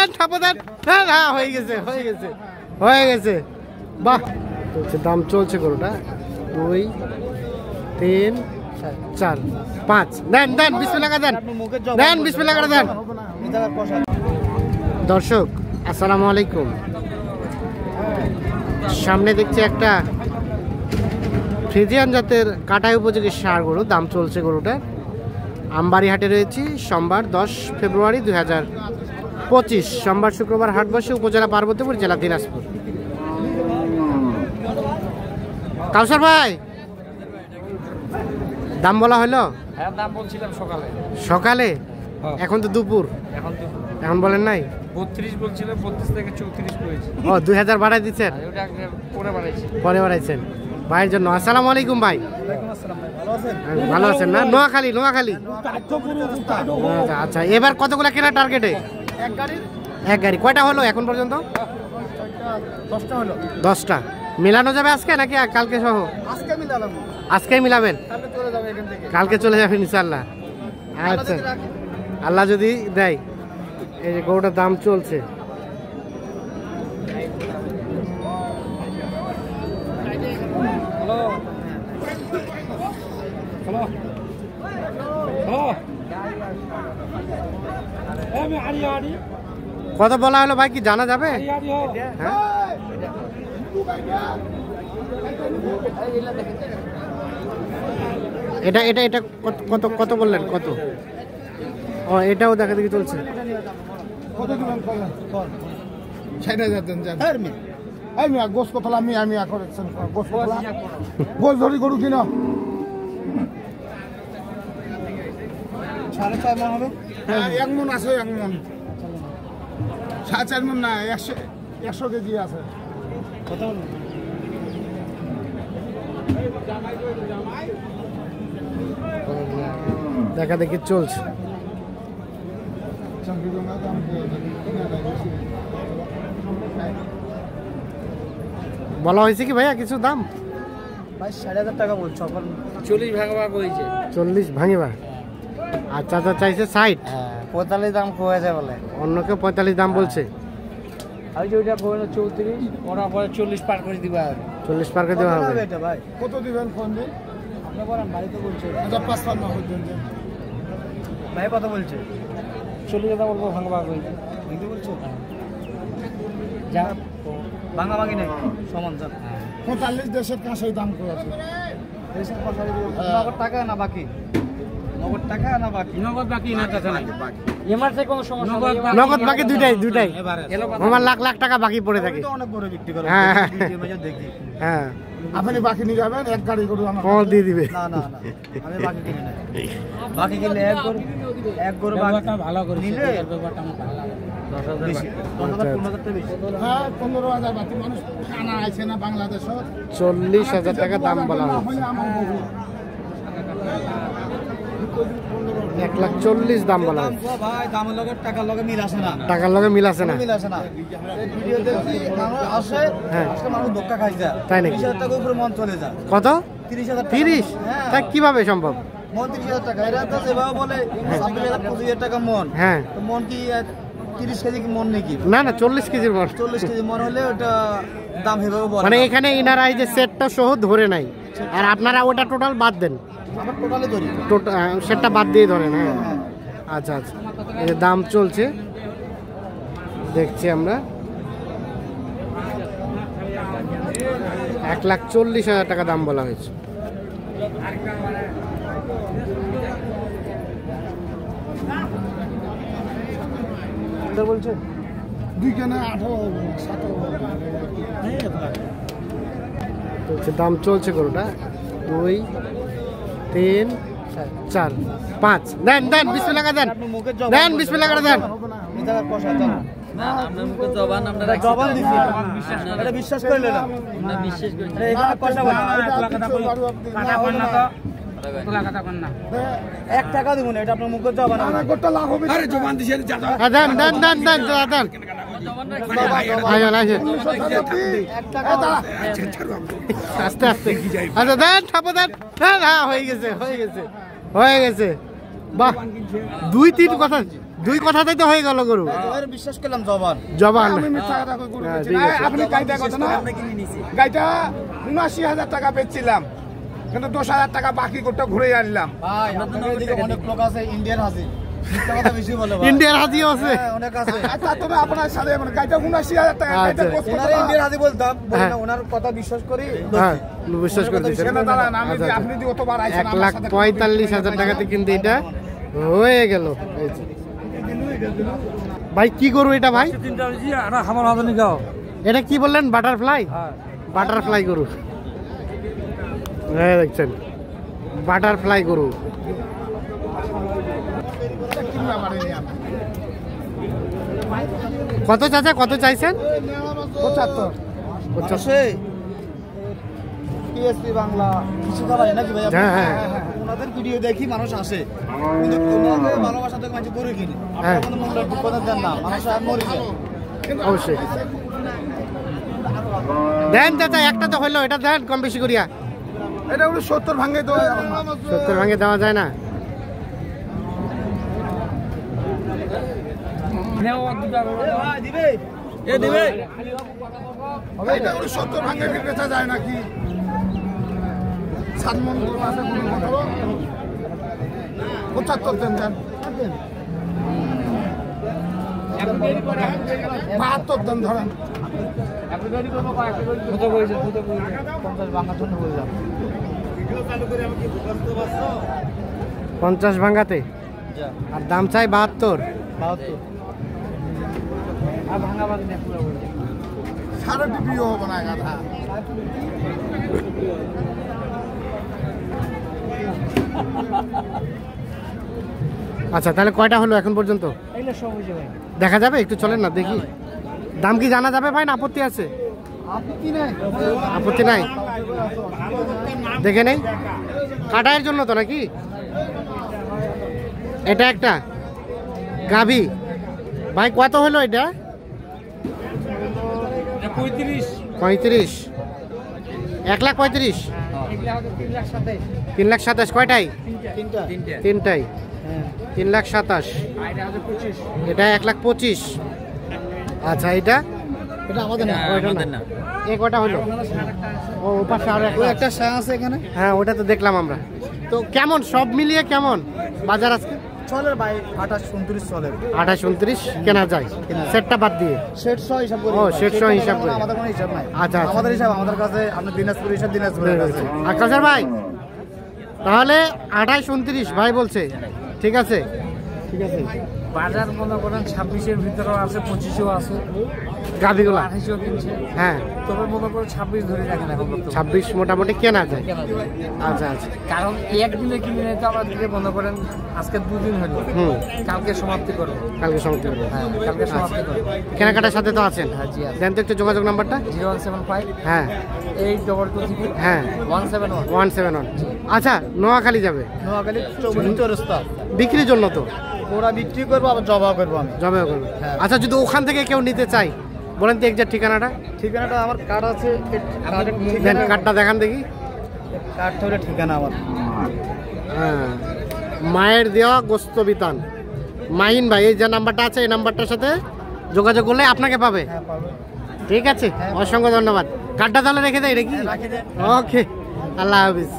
দেন ঠাপো দেন। হ্যাঁ হয়ে গেছে হয়ে গেছে হয়ে গেছে। বাহ চলছে, দাম চলছে গরুটা। 2 3 4 5 দেন দেন বিসমিল্লাহ দেন দেন বিসমিল্লাহ করে দেন। দর্শক আসসালামু আলাইকুম। সামনে দেখছি একটা ফ্রিজিয়ান জাতের কাটাই উপযোগী ষাঁড় গরু, দাম চলছে গরুটা। আমবাড়ি হাটে রয়েছি সোমবার 10 ফেব্রুয়ারি 2025, সোমবার শুক্রবার হাট বসে উপজেলা পার্বতীপুর, জেলা দিনাজপুর। কাউসার ভাই দাম বলা হলো? হ্যাঁ দাম বলছিলাম সকালে। সকালে? এখন তো দুপুর, এখন বলেন নাই? 32 বলছিলাম, 32 থেকে 34 করেছি। ও 2000 বাড়াই দিচ্ছেন? ওটা পরে বাড়াইছি। পরে বাড়াইছেন ভাইয়ের জন্য। আসসালামু আলাইকুম ভাই। ওয়ালাইকুম আসসালাম ভাই, ভালো আছেন? ভালো আছেন না? নোয়াখালী নোয়াখালী। আচ্ছা এবার কতগুলা কেনার টার্গেটে? এক গাড়ি। কয়টা হলো এখন পর্যন্ত? 10টা হলো। 10টা। মিলানো যাবে আজকে নাকি কালকে সহ? আজকে মিলালাম। আজকেই মিলাবেন? কালকে চলে যাবে এখান থেকে। কালকে চলে যাবেন ইনশাআল্লাহ। আচ্ছা আল্লাহ যদি দেয়। এই যে গরুটার দাম চলছে। কত বলা হলো ভাই, কি জানা যাবে? হ্যাঁ এটা এটা এটা কত কত বললেন? কত? ও এটাও দেখা দেখি চলছে। কত দিবেন? 60,000 দেন যান। আমি গোস কতলা আমি করেছেন গোস কতলা গোস ধরি গরু কিনা 4.5 মণ হবে। 1 মণ আছে, 1 মণ 4.5 মণ না, 100 কেজি আছে। কত বলুন? দেখা দেখি চলছে। বলা হয়েছে কি ভাইয়া কিছু দাম? ভাই 6000 টাকা বলছো, 40 ভাগ হয়েছে। 40 ভাঙিবা? আচ্ছা আচ্ছা চাইছে 60। 45 দাম কয়ে যায় বলে। অন্যকে 45 দাম বলছে। আর যে ওইটা কইলো 34, ওরা পরে 40 পার করে দিবা। 40 পার করে দেওয়া হবে। এটা ভাই কত দিবেন ফোন দিন? আপনি বলেন, বাড়িতে বলছে। আচ্ছা 5 না হইতেন যে ভাই কত বলছে? 40 বলবো, ভাঙা হয়েছে। কিন্তু বলছো যা ভাঙাভাঙি নেই, সমান যা। 45 দেশের কাছে দাম করে আছে। দেশের কথা নগদ টাকা না বাকি? নগদ টাকা না বাকি? নগদ বাকি না টাকা নাই। এমআরসি কোনো সমস্যা নেই। নগদ বাকি দুইটাই। আমার লাখ লাখ টাকা বাকি পড়ে থাকে। তো অনেক বড় বিক্রি করে। হ্যাঁ দেখি। হ্যাঁ আপনি বাকি নিয়ে যাবেন, এক গাড়ি গরু আমার কল দিয়ে দিবে। না না না, আমি বাকি কিনে না। বাকি কিনলে এক গরু বাকি ভালো করে নিলে ব্যাপারটা আমার ভালো লাগে। 10,000 বেশি, 15,000 টাকা বেশি। হ্যাঁ 15,000 বাকি মানুষ খানা আছে না বাংলাদেশে। 40,000 টাকা দাম বলা হয়। 1,40,000 দাম বলা হয়। ভাই দামের লগে টাকার লগে মিল আসে না। টাকার লগে মিল আছে না? মিল আসে না। এই ভিডিও দেখি মানুষ আসে, হ্যাঁ আজকে মানুষ ধোক্কা খাই যায়। তাই নাকি? 30,000 টাকা উপরে মন চলে যায়। কত? 30,000 টাকা। 30? হ্যাঁ। তা কিভাবে সম্ভব? মন 30,000 টাকা। এরা তো যেভাবে বলে 26,000 25,000 টাকা মন। হ্যাঁ তো মন কি 30 কেজি কি মন নাকি? না না 40 কেজির মন। 40 কেজি মন হলে ওটা দাম হেভাবে বলে। মানে এখানে ইনারা এই যে সেটটা সহ ধরে নাই, আর আপনারা ওটা টোটাল বাদ দেন? আমরা টোটালি ধরি। সেটটা বাদ দিয়ে ধরেন? হ্যাঁ আচ্ছা আচ্ছা। এই দাম চলছে দেখছি আমরা। 1,40,000 টাকা দাম বলা হয়েছে। বলছে দুই কেনা 18 দাম চলছে গরুটা। 2 3 4 5 দেন দেন বিসমিল্লাহ দেন দেন বিসমিল্লাহ করে দেন। বিশ্বাস করলে না, বিশ্বাস করে 1 টাকা দিব না, এটা আপনার মুখের জবান। দেন দেন দেন দেন দেন। আস্তে আস্তে আচ্ছা দেন ঠাপো দেন। হ্যাঁ হয়ে গেছে হয়ে গেছে হয়ে গেছে। বাহ 2-3 কথা দুই কথাতেই তো হয়ে গেল গরু বিশ্বাস করলাম জবান জবান আমি মিথ্যা কথা কই গরু হ্যাঁ, বেচি ঠিক না। আছে। আপনি গাইটা কথা না গাইটা ৭৯,০০০ টাকা বেচছিলাম, কিন্তু ১০,০০০ টাকা বাকি করতে ঘুরে আনলাম। ভাই আপনাদের এদিকে অনেক লোক আছে ইন্ডিয়ান হাসি মিথ্যা কথা বেশি বলে ভাই। ইন্ডিয়ার হাতিও আছে হ্যাঁ, অনেক আছে আচ্ছা তুমি আপনার সাথে মানে গাইটা ৭৯,০০০ টাকা গাইটা আচ্ছা। গোস্ত ওনারা ইন্ডিয়ান হাসি বলতাম বলি হ্যাঁ। না, ওনার কথা বিশ্বাস করি হ্যাঁ বিশ্বাস করে দিচ্ছেন কেন দাঁড়ান, আমি আচ্ছা, যে আচ্ছা। আপনি যে অতবার আইছেন আমার সাথে ১,৪৫,০০০ টাকাতে কিন্তু এটা হয়ে গেল। এই যে। ভাই কি গরু এটা ভাই? এটা কি বললেন? বাটারফ্লাই? বাটারফ্লাই গরু, হ্যাঁ দেখছেন বাটারফ্লাই গরু। কিনবে আমার এই নিয়ে। কত চাচা, কত চাইছেন? ৭৫। 75। টিএসপি বাংলা কিছু খাবার নাকি ভাই? হ্যাঁ, হ্যাঁ। ওনাদের ভিডিও দেখি মানুষ আসে, কিন্তু ওনাদের ভালোবাসা থেকে মানুষ গরু কিনে। হ্যাঁ। আপনাদের মনটা একটু কথা দেন না, মানুষ আর মরে যায়। অবশ্যই দেন চাচা, একটা তো হইলো, এটা দেন কম বেশি করিয়া। এটা হলো ৭০ ভাঙে তো 70 ভাঙে দেওয়া যায় না? এটা হলো ৭০ ভাঙে কি বেচা যায় নাকি? ৭ মন গরু আছে, ৭৫ দেন দেন। ৭২ দেন ধরেন। 50 ভাঙাতে আর দাম চাই 72। সাড়ে টিপিও হবে না গাধা। আচ্ছা তাহলে কয়টা হলো এখন পর্যন্ত? দেখা যাবে একটু, চলেন না দেখি। দাম কি জানা যাবে ভাই, না আপত্তি আছে? আপত্তি নাই, দেখে নেই। কাটায়ের জন্য তো নাকি? এটা একটা গাভী ভাই, কত হলো এটা? 35। 1,35,000। 3,27,000 কয়টাই? তিনটাই 3,27,000। এটা 1,25,000। আচ্ছা এটা এটা আমাদের না, ওইটা না। এ কয়টা হলো? ও পাশে আরো ওই একটা শাহ আছে এখানে। হ্যাঁ ওটা তো দেখলাম আমরা। তো কেমন সব মিলিয়ে কেমন বাজার আজকে? চলের ভাই 28-29 চলের। 28-29 কেনা যায়, সেটটা বাদ দিয়ে। সেট সহ হিসাব করি। ও, সেট সহ হিসাব করি। আমাদের কোনো হিসাব নাই। আচ্ছা, আচ্ছা। আমাদের হিসাব আমাদের কাছে, আপনার দিনাজপুর হিসাব দিনাজপুরের কাছে। আকাশ ভাই তাহলে 28-29 ভাই বলছে, ঠিক আছে ঠিক আছে। বাজার মনে করেন 26-এর ভিতরেও আছে, 25-ও আছে, গাভিগুলা 28-ও কিনছে। হ্যাঁ তবে মনে করেন 26 ধরে রাখেন এখন বর্তমানে। 26 মোটামুটি কেনা যায়। কেনা যায়। আচ্ছা আচ্ছা। কারণ একদিনে কিনে নিতে আমাদেরকে মনে করেন আজকে 2 দিন হলো, কালকে সমাপ্তি করবো। কালকে সমাপ্তি করবো। হ্যাঁ কালকে সমাপ্তি করবো। কেনাকাটার সাথে তো আছেন, হ্যাঁ জি আছে। দেন তো একটু যোগাযোগ নাম্বারটা। 0175 হ্যাঁ 822 হ্যাঁ 171। 171। আচ্ছা নোয়াখালী যাবে নোয়াখালী চৌরাস্তা। বিক্রির জন্য তো? ওরা বিক্রি করবো, আবার জবা করবো আমি। জমা করবে। হ্যাঁ। আচ্ছা যদি ওখান থেকে কেউ নিতে চাই, বলেন তো একজাক্ট ঠিকানাটা। ঠিকানাটা আমার কার্ড আছে, দেন কার্ডটা দেখান দেখি। কার্ডটা হলে ঠিকানা আমার। হ্যাঁ মায়ের দেওয়া গোস্ত বিতান মাহিন ভাই, এই যে নাম্বারটা আছে এই নাম্বারটার সাথে যোগাযোগ করলে আপনাকে পাবে। হ্যাঁ পারবো। ঠিক আছে, অসংখ্য ধন্যবাদ। কার্ডটা তাহলে রেখে দেয় নাকি? রাখি দেন। ওকে, আল্লাহ হাফিজ।